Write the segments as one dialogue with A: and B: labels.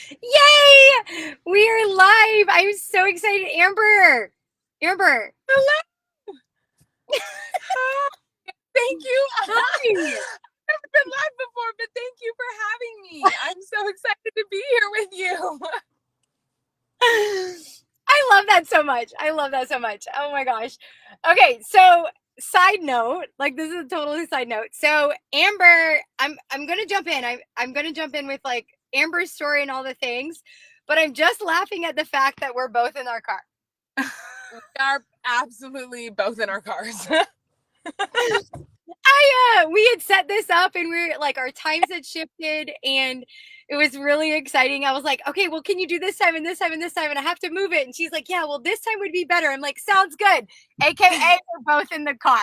A: Yay! We are live. I'm so excited. Amber. Amber.
B: Hello. Hi. Thank you.
A: Hi.
B: I've never been live before, but thank you for having me. I'm so excited to be here with you.
A: I love that so much. I love that so much. Oh my gosh. Okay, so side note, like this is a totally side note. So Amber, I'm gonna jump in. I'm gonna jump in with like Amber's story and all the things, but I'm just laughing at the fact that we're both in our car.
B: We are absolutely both in our cars.
A: We had set this up and we're like our times had shifted and it was really exciting. I was like, okay, well, can you do this time and this time and this time? And I have to move it. And she's like, yeah, well, this time would be better. I'm like, sounds good. AKA we're both in the car.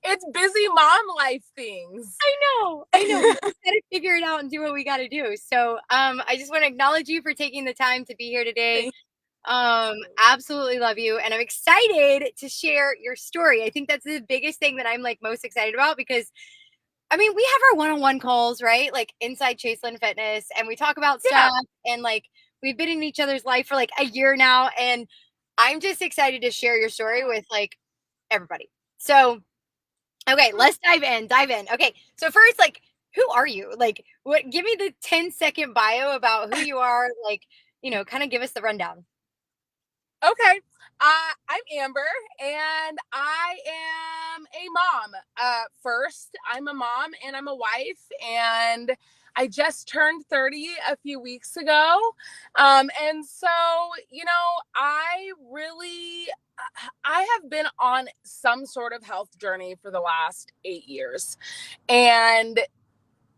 B: It's busy mom life things.
A: I know. We just gotta figure it out and do what we gotta do. So I just want to acknowledge you for taking the time to be here today.
B: Thank
A: Absolutely love you. And I'm excited to share your story. I think that's the biggest thing that I'm like most excited about because I mean, we have our one-on-one calls, right? Like inside Chaseland Fitness, and we talk about
B: Yeah.
A: stuff and like we've been in each other's life for like a year now. And I'm just excited to share your story with like everybody. So, okay, let's dive in. Dive in. Okay. So first, like, who are you? Like, what give me the 10-second bio about who you are, like, kind of give us the rundown.
B: Okay. I'm Amber and I am a mom. First, I'm a mom and I'm a wife, and I just turned 30 a few weeks ago. And so, I really, I have been on some sort of health journey for the last 8 years. And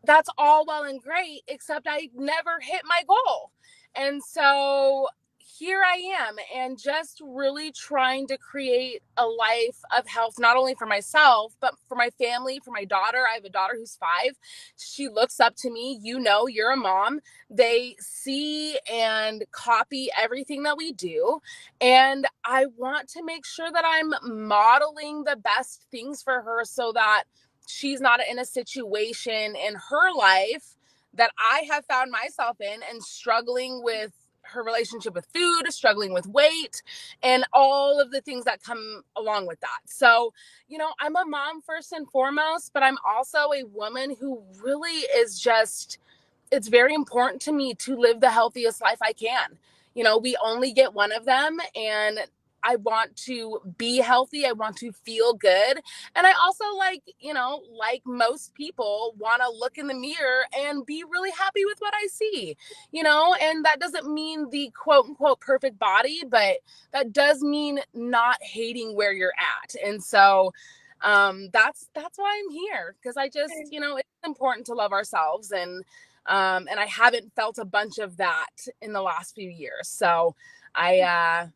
B: that's all well and great, except I never hit my goal. And so here I am, and just really trying to create a life of health, not only for myself, but for my family, for my daughter. I have a daughter who's 5. She looks up to me. You're a mom. They see and copy everything that we do. And I want to make sure that I'm modeling the best things for her so that she's not in a situation in her life that I have found myself in, and struggling with her relationship with food, struggling with weight, and all of the things that come along with that. So, I'm a mom first and foremost, but I'm also a woman who really is just, it's very important to me to live the healthiest life I can. We only get one of them, and I want to be healthy. I want to feel good. And I also, like most people, want to look in the mirror and be really happy with what I see, and that doesn't mean the quote unquote perfect body, but that does mean not hating where you're at. And so that's why I'm here, because I just, it's important to love ourselves, and I haven't felt a bunch of that in the last few years. So I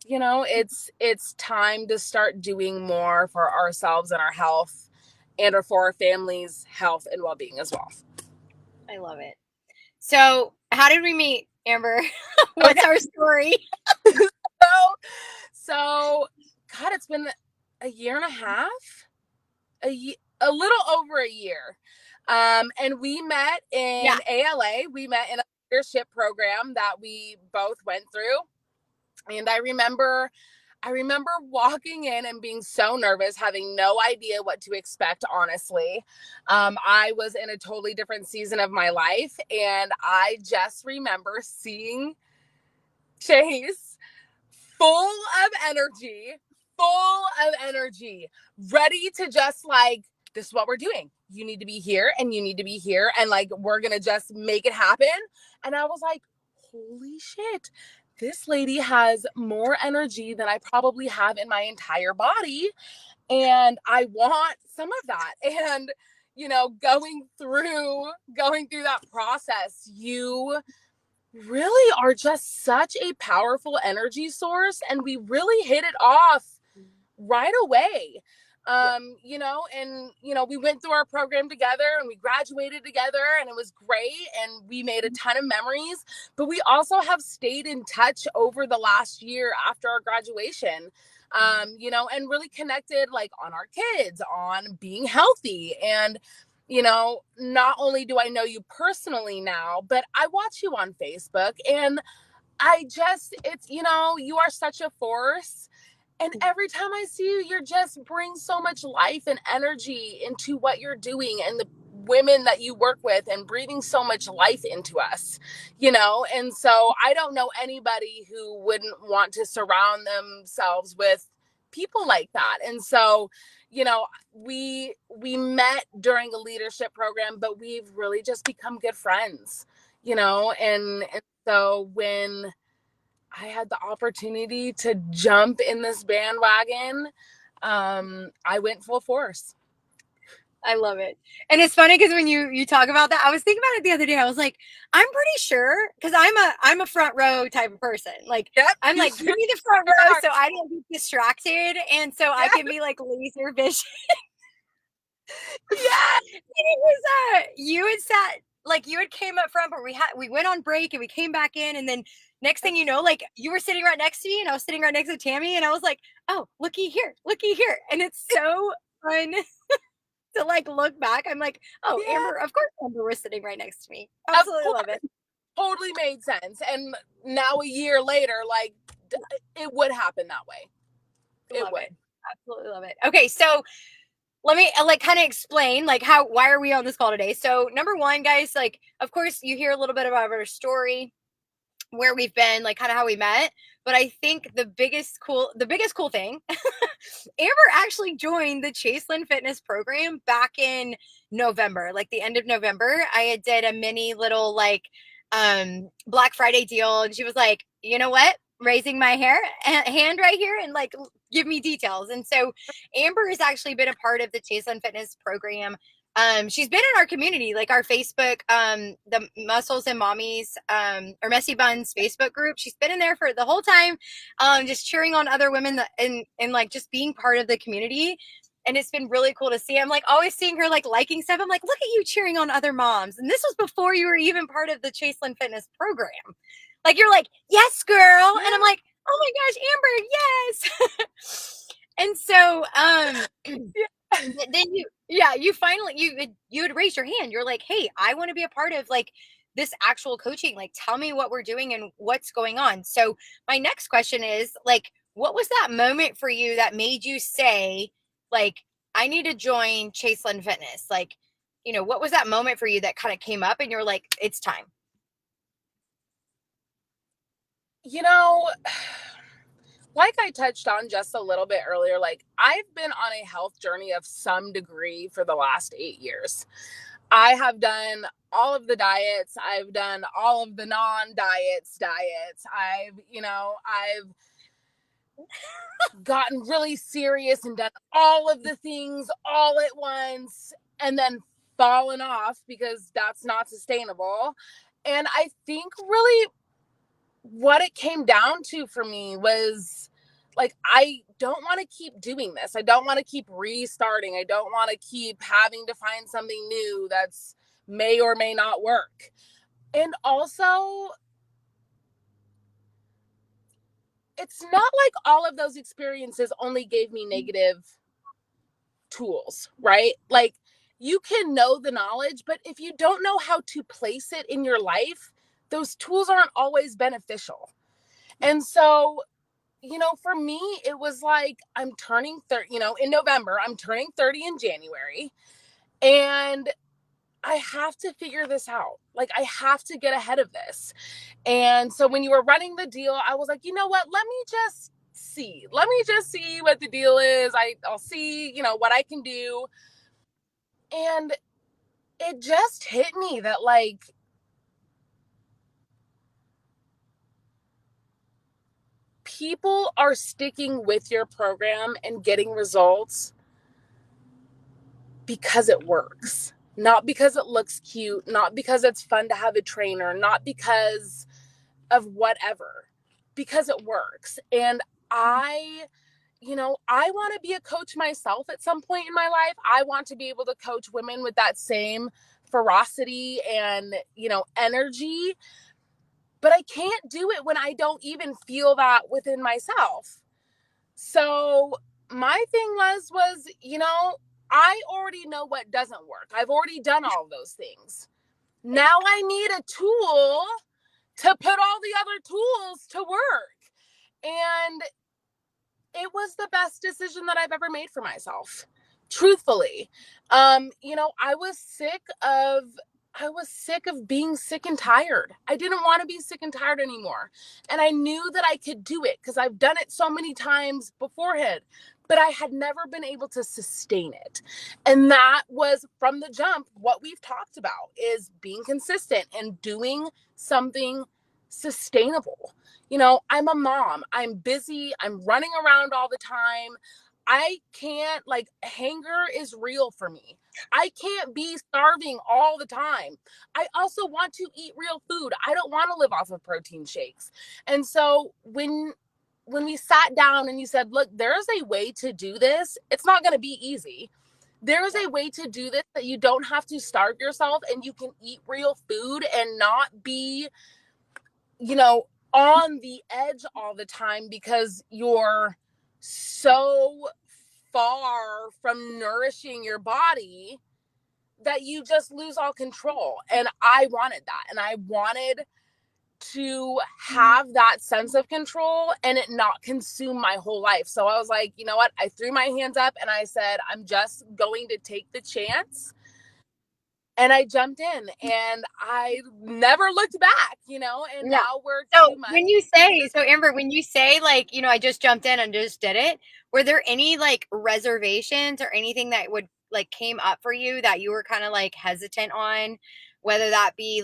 B: it's time to start doing more for ourselves and our health, and or for our families' health and well-being as well.
A: I love it. So, how did we meet, Amber?
B: Okay.
A: What's our story?
B: So God, it's been a year and a half, a little over a year. And we met
A: Yeah.
B: in ALA. We met in a leadership program that we both went through. And I remember walking in and being so nervous, having no idea what to expect, honestly. I was in a totally different season of my life. And I just remember seeing Chase full of energy, full of energy, ready to just like, this is what we're doing. You need to be here and you need to be here. And like, we're going to just make it happen. And I was like, holy shit, this lady has more energy than I probably have in my entire body. And I want some of that. And, going through that process, you really are just such a powerful energy source, and we really hit it off right away.
A: Yeah.
B: We went through our program together and we graduated together, and it was great, and we made a ton of memories. But we also have stayed in touch over the last year after our graduation, and really connected, like, on our kids, on being healthy. And not only do I know you personally now, but I watch you on Facebook, and you are such a force. And every time I see you, you're just bring so much life and energy into what you're doing and the women that you work with, and breathing so much life into us. And so I don't know anybody who wouldn't want to surround themselves with people like that. And so, we met during a leadership program, but we've really just become good friends. And so when I had the opportunity to jump in this bandwagon, I went full force.
A: I love it. And it's funny because when you talk about that, I was thinking about it the other day. I was like, I'm pretty sure because I'm a front row type of person. Like
B: Yep.
A: I'm like, give me the front row so I don't get distracted and so I can be like laser vision.
B: Yeah.
A: It was you had sat like you had came up front, but we went on break and we came back in, and then next thing you know, like you were sitting right next to me and I was sitting right next to Tammy, and I was like, oh, looky here, and it's so fun to like look back. I'm like, oh,
B: Yeah.
A: Amber, of course Amber was sitting right next to me. Absolutely love it.
B: Totally made sense. And now a year later, like it would happen that way.
A: Love it. Absolutely love it. Okay, so let me like kind of explain like why are we on this call today. So number one, guys, like of course you hear a little bit about our story, where we've been, like kind of how we met. But I think the biggest cool thing, Amber actually joined the Chaselyn Fitness program back in November, like the end of November. I did a mini little like Black Friday deal, and she was like, you know what? Raising my hand right here and like give me details. And so Amber has actually been a part of the Chaselyn Fitness program. She's been in our community, like our Facebook, the Muscles and Mommies, or Messy Buns Facebook group. She's been in there for the whole time, just cheering on other women and like just being part of the community. And it's been really cool to see. I'm like always seeing her like liking stuff. I'm like, look at you cheering on other moms. And this was before you were even part of the Chaselyn Fitness program. Like you're like, yes, girl. Yeah. And I'm like, oh my gosh, Amber, yes. And so then you finally you would raise your hand. You're like, hey, I want to be a part of like this actual coaching. Like, tell me what we're doing and what's going on. So my next question is like, what was that moment for you that made you say, like, I need to join Chaselyn Fitness? Like, what was that moment for you that kind of came up and you're like, it's time?
B: Like I touched on just a little bit earlier, like I've been on a health journey of some degree for the last 8 years. I have done all of the diets. I've done all of the non-diets diets. I've gotten really serious and done all of the things all at once, and then fallen off because that's not sustainable. And I think really what it came down to for me was like, I don't want to keep doing this. I don't want to keep restarting. I don't want to keep having to find something new that's may or may not work. And also, it's not like all of those experiences only gave me negative tools, right? Like you can know the knowledge, but if you don't know how to place it in your life, those tools aren't always beneficial. And so, for me, it was like I'm turning 30, in November, I'm turning 30 in January, and I have to figure this out. Like, I have to get ahead of this. And so when you were running the deal, I was like, you know what? Let me just see. Let me just see what the deal is. I'll see, what I can do. And it just hit me that, like, people are sticking with your program and getting results because it works, not because it looks cute, not because it's fun to have a trainer, not because of whatever, because it works. And I want to be a coach myself at some point in my life. I want to be able to coach women with that same ferocity and, energy, but I can't do it when I don't even feel that within myself. So my thing was, I already know what doesn't work. I've already done all those things. Now I need a tool to put all the other tools to work. And it was the best decision that I've ever made for myself, truthfully. I was sick of being sick and tired. I didn't want to be sick and tired anymore. And I knew that I could do it because I've done it so many times beforehand, but I had never been able to sustain it. And that was from the jump. What we've talked about is being consistent and doing something sustainable. I'm a mom. I'm busy. I'm running around all the time. I can't, hunger is real for me. I can't be starving all the time. I also want to eat real food. I don't want to live off of protein shakes. And so when we sat down and you said, look, there's a way to do this. It's not going to be easy. There is a way to do this that you don't have to starve yourself and you can eat real food and not be, on the edge all the time because you're so far from nourishing your body that you just lose all control. And I wanted that. And I wanted to have that sense of control and it not consume my whole life. So I was like, you know what? I threw my hands up and I said, I'm just going to take the chance. And I jumped in and I never looked back, and
A: Yeah.
B: now we're
A: So
B: 2 months.
A: Amber, when you say I just jumped in and just did it, were there any reservations or anything that would came up for you that you were kind of hesitant on, whether that be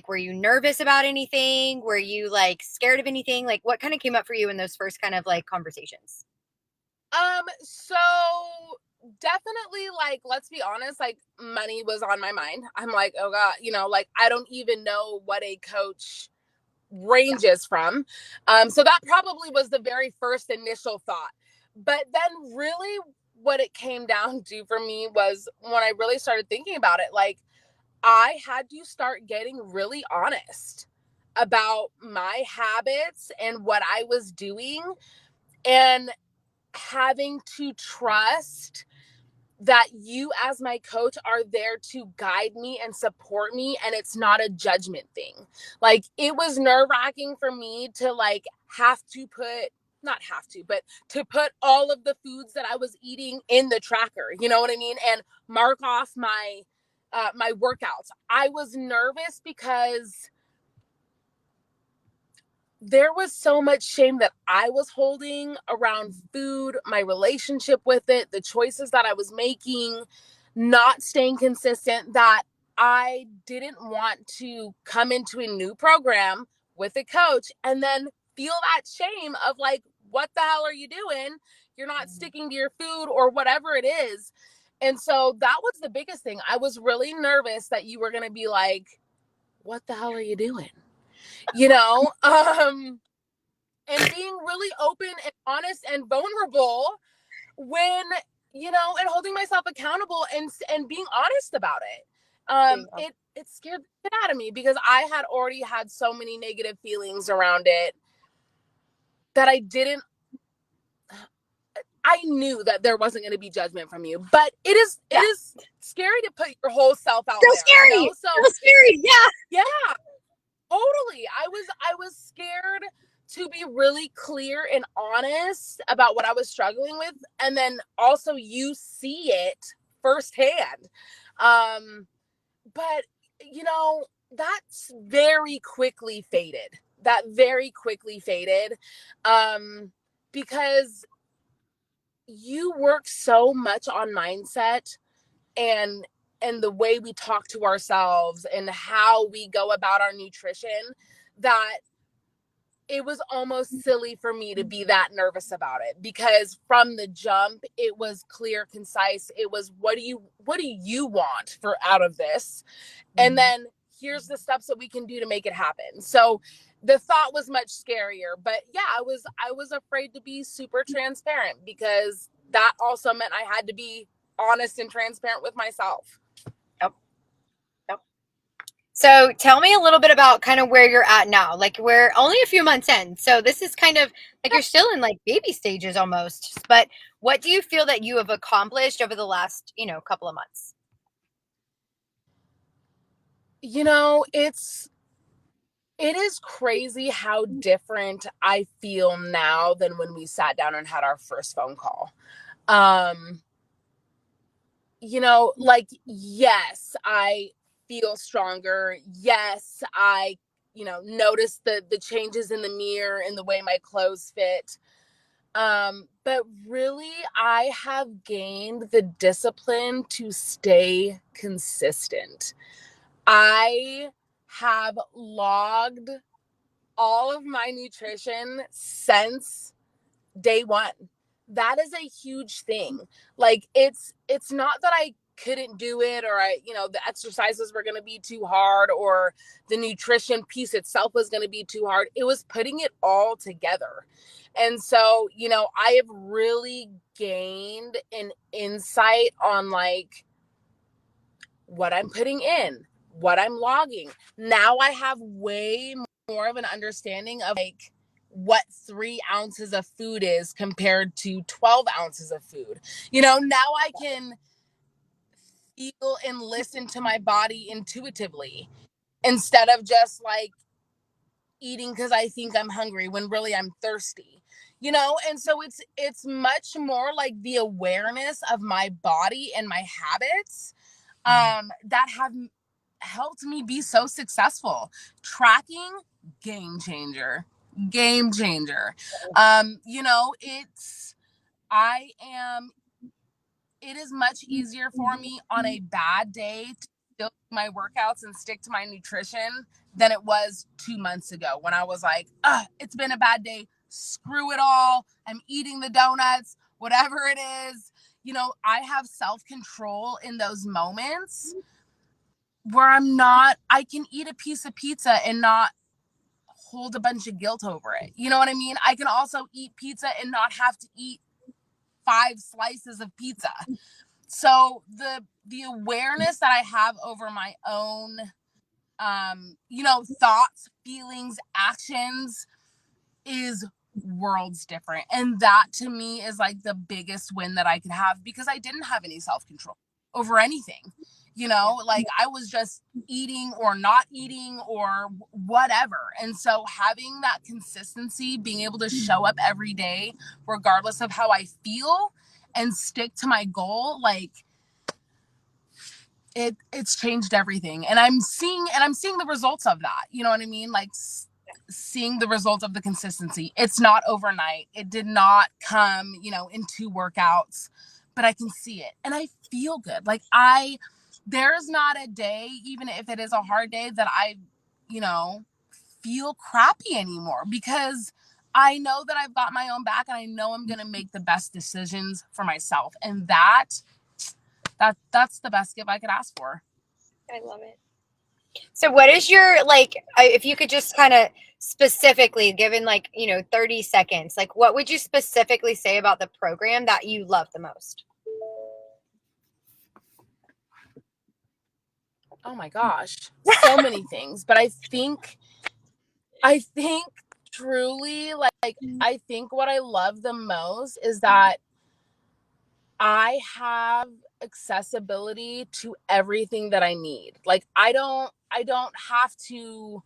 A: were you nervous about anything? Were you scared of anything? What kind of came up for you in those first kind of conversations?
B: So definitely, let's be honest, money was on my mind. I'm like, oh God, I don't even know what a coach ranges from. So that probably was the very first initial thought. But then really what it came down to for me was when I really started thinking about it, I had to start getting really honest about my habits and what I was doing and having to trust that you as my coach are there to guide me and support me, and it's not a judgment thing. It was nerve-wracking for me to have to put not have to, but to put all of the foods that I was eating in the tracker, you know what I mean, and mark off my my workouts. I was nervous because there was so much shame that I was holding around food, my relationship with it, the choices that I was making, not staying consistent, that I didn't want to come into a new program with a coach and then feel that shame of what the hell are you doing? You're not sticking to your food or whatever it is. And so that was the biggest thing. I was really nervous that you were going to be like, what the hell are you doing? And being really open and honest and vulnerable when, and holding myself accountable and being honest about it. It scared the shit out of me because I had already had so many negative feelings around it that I knew that there wasn't going to be judgment from you, but it is scary to put your whole self out there.
A: Scary. So scary.
B: Yeah, totally. I was scared to be really clear and honest about what I was struggling with, and then also you see it firsthand. But that's very quickly faded. Because you work so much on mindset and the way we talk to ourselves and how we go about our nutrition that it was almost silly for me to be that nervous about it, because from the jump it was clear, concise. It was, what do you want for out of this? And then here's the steps that we can do to make it happen. So the thought was much scarier, but yeah, I was afraid to be super transparent because that also meant I had to be honest and transparent with myself.
A: Yep. So tell me a little bit about kind of where you're at now. Like we're only a few months in. So this is kind of like you're still in like baby stages almost. But what do you feel that you have accomplished over the last, couple of months?
B: It is crazy how different I feel now than when we sat down and had our first phone call. Um, like, yes, I feel stronger. Yes, I, notice the changes in the mirror and the way my clothes fit. But really, I have gained the discipline to stay consistent. I have logged all of my nutrition since day one. That is a huge thing. Like it's not that I couldn't do it, or the exercises were going to be too hard, or the nutrition piece itself was going to be too hard. It was putting it all together. And so, I have really gained an insight on like what I'm putting in, what I'm logging. Now I have way more of an understanding of like what 3 ounces of food is compared to 12 ounces of food. Now I can feel and listen to my body intuitively instead of just like eating because I think I'm hungry when really I'm thirsty. And so it's much more like the awareness of my body and my habits that have helped me be so successful. Tracking, game changer. Game changer. It's I am it is much easier for me on a bad day to still do my workouts and stick to my nutrition than it was 2 months ago when I was like, it's been a bad day. Screw it all. I'm eating the donuts, whatever it is. I have self-control in those moments where I can eat a piece of pizza and not hold a bunch of guilt over it. You know what I mean? I can also eat pizza and not have to eat 5 slices of pizza. So the awareness that I have over my own thoughts, feelings, actions is worlds different. And that to me is like the biggest win that I could have, because I didn't have any self-control over anything. Like I was just eating or not eating or whatever. And so having that consistency, being able to show up every day regardless of how I feel and stick to my goal, like it's changed everything. And I'm seeing the results of that. You know what I mean? Like seeing the results of the consistency. It's not overnight. It did not come, in 2 workouts, but I can see it and I feel good. Like there's not a day, even if it is a hard day, that I, feel crappy anymore, because I know that I've got my own back and I know I'm going to make the best decisions for myself. And that's the best gift I could ask for.
A: I love it. So what is your like if you could just kind of specifically given 30 seconds, like what would you specifically say about the program that you love the most?
B: Oh my gosh, so many things. But I think truly, like, I think what I love the most is that I have accessibility to everything that I need. Like I don't have to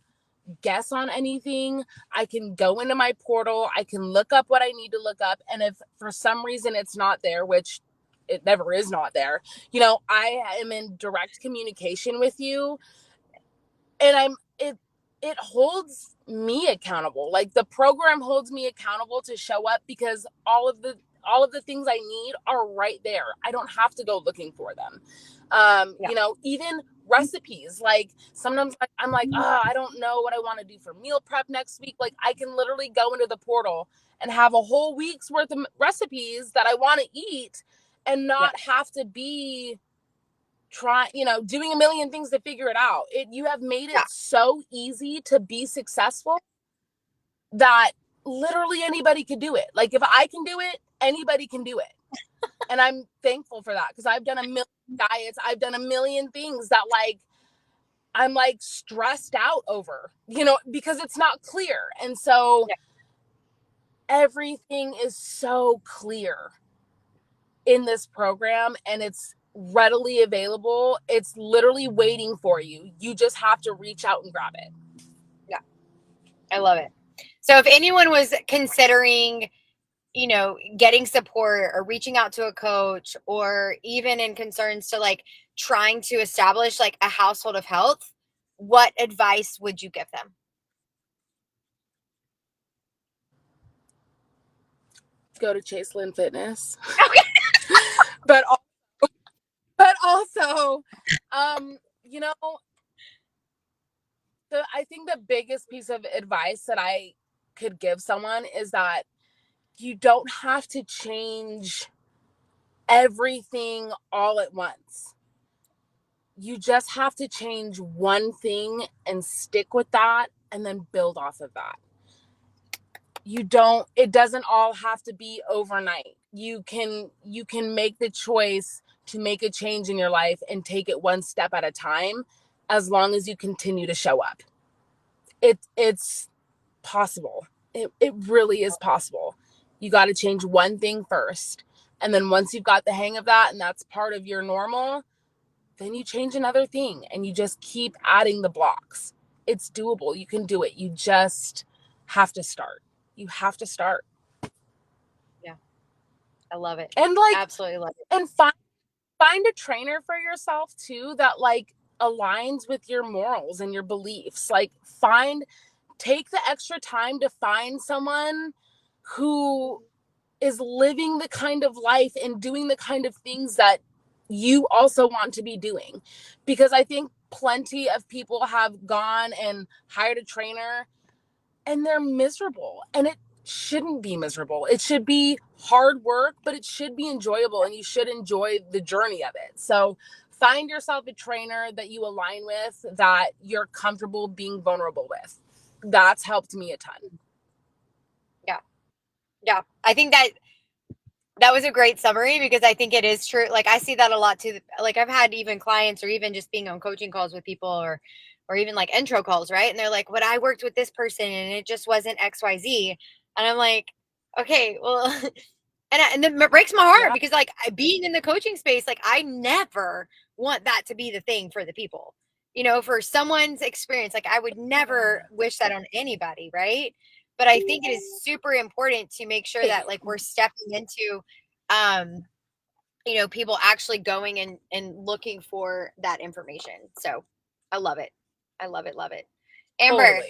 B: guess on anything. I can go into my portal, I can look up what I need to look up, and if for some reason it's not there, which it never is not there, I am in direct communication with you, and it holds me accountable. Like the program holds me accountable to show up, because all of the things I need are right there. I don't have to go looking for them. Even recipes. Like sometimes I'm like, I don't know what I want to do for meal prep next week. Like I can literally go into the portal and have a whole week's worth of recipes that I want to eat, and not have to be doing a million things to figure it out. You have made it so easy to be successful that literally anybody could do it. Like if I can do it, anybody can do it. And I'm thankful for that, because I've done a million diets. I've done a million things that like I'm like stressed out over, because it's not clear. And so everything is so clear in this program, and it's readily available. It's literally waiting for you. You just have to reach out and grab it.
A: Yeah. I love it. So if anyone was considering, getting support or reaching out to a coach, or even in concerns to like trying to establish like a household of health, what advice would you give them?
B: Go to Chase Lynn Fitness.
A: Okay.
B: but also, you know, I think the biggest piece of advice that I could give someone is that you don't have to change everything all at once. You just have to change one thing and stick with that, and then build off of that. It doesn't all have to be overnight. You can make the choice to make a change in your life and take it one step at a time, as long as you continue to show up. It's possible. It really is possible. You got to change one thing first, and then once you've got the hang of that and that's part of your normal, then you change another thing, and you just keep adding the blocks. It's doable. You can do it. You just have to start. You have to start.
A: Yeah. I love it.
B: And like,
A: absolutely love it.
B: And find a trainer for yourself too that like aligns with your morals and your beliefs. Like take the extra time to find someone who is living the kind of life and doing the kind of things that you also want to be doing. Because I think plenty of people have gone and hired a trainer and they're miserable, and it shouldn't be miserable. It should be hard work, but it should be enjoyable, and you should enjoy the journey of it. So find yourself a trainer that you align with, that you're comfortable being vulnerable with. That's helped me a ton.
A: Yeah. I think that was a great summary, because I think it is true. Like I see that a lot too. Like I've had even clients, or even just being on coaching calls with people, or even like intro calls, right? And they're like, "What I worked with this person and it just wasn't XYZ." And I'm like, "Okay, well," and then it breaks my heart, because like being in the coaching space, like I never want that to be the thing for the people. For someone's experience, like I would never wish that on anybody, right? But I think it is super important to make sure that like we're stepping into people actually going and looking for that information. So I love it. I love it. Love it. Amber,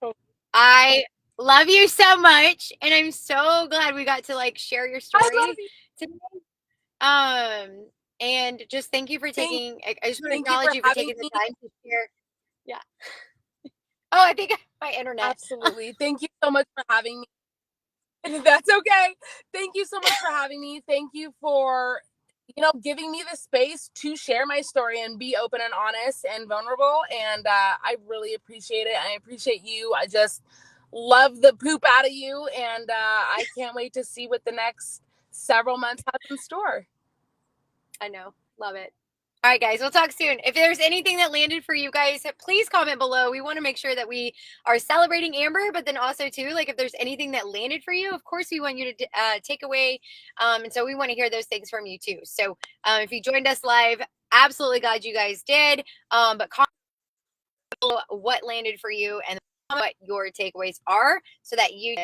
B: Totally.
A: I love you so much, and I'm so glad we got to like share your story today. And just thank you for taking. I just want to acknowledge you for taking the time to share. Yeah. Oh, I think my internet.
B: Absolutely. Thank you so much for having me. That's okay. Thank you so much for having me. Thank you for, giving me the space to share my story and be open and honest and vulnerable. And I really appreciate it. I appreciate you. I just love the poop out of you. And I can't wait to see what the next several months have in store.
A: I know. Love it. All right, guys, we'll talk soon. If there's anything that landed for you guys, please comment below. We want to make sure that we are celebrating Amber, but then also too, like if there's anything that landed for you, of course we want you to take away. And so we want to hear those things from you too. So if you joined us live, absolutely glad you guys did. But comment below what landed for you and what your takeaways are, so that you